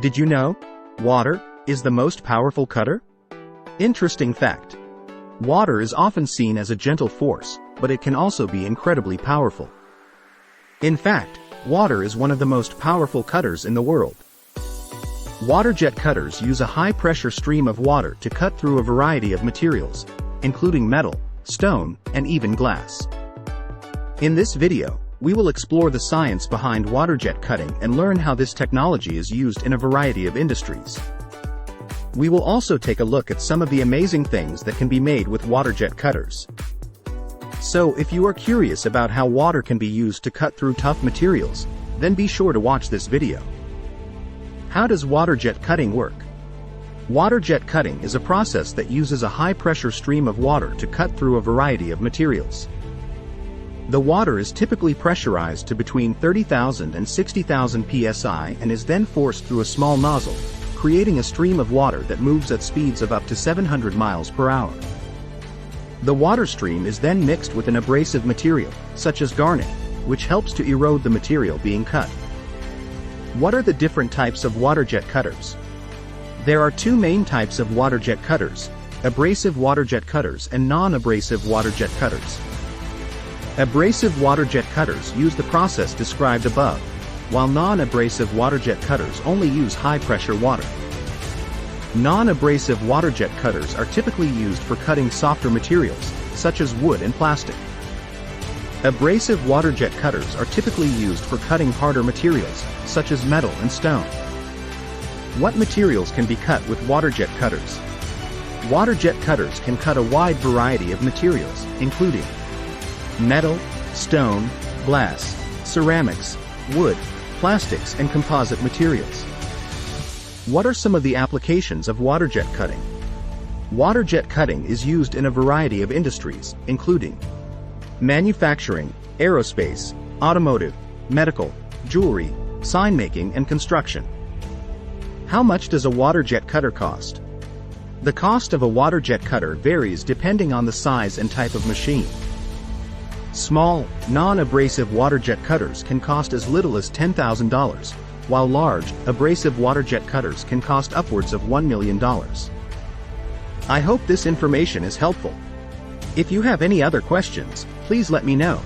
Did you know? Water is the most powerful cutter? Interesting fact. Water is often seen as a gentle force, but it can also be incredibly powerful. In fact, water is one of the most powerful cutters in the world. Water jet cutters use a high-pressure stream of water to cut through a variety of materials, including metal, stone, and even glass. In this video, we will explore the science behind water jet cutting and learn how this technology is used in a variety of industries. We will also take a look at some of the amazing things that can be made with water jet cutters. So if you are curious about how water can be used to cut through tough materials, then be sure to watch this video. How does water jet cutting work? Water jet cutting is a process that uses a high-pressure stream of water to cut through a variety of materials. The water is typically pressurized to between 30,000 and 60,000 psi and is then forced through a small nozzle, creating a stream of water that moves at speeds of up to 700 miles per hour. The water stream is then mixed with an abrasive material, such as garnet, which helps to erode the material being cut. What are the different types of water jet cutters? There are two main types of water jet cutters: abrasive water jet cutters and non-abrasive water jet cutters. Abrasive water jet cutters use the process described above, while non-abrasive water jet cutters only use high-pressure water. Non-abrasive water jet cutters are typically used for cutting softer materials, such as wood and plastic. Abrasive water jet cutters are typically used for cutting harder materials, such as metal and stone. What materials can be cut with water jet cutters? Water jet cutters can cut a wide variety of materials, including metal, stone, glass, ceramics, wood, plastics, and composite materials. What are some of the applications of water jet cutting? Water jet cutting is used in a variety of industries, including manufacturing, aerospace, automotive, medical, jewelry, sign making, and construction. How much does a water jet cutter cost? The cost of a water jet cutter varies depending on the size and type of machine. Small, non-abrasive water jet cutters can cost as little as $10,000, while large, abrasive water jet cutters can cost upwards of $1 million. I hope this information is helpful. If you have any other questions, please let me know.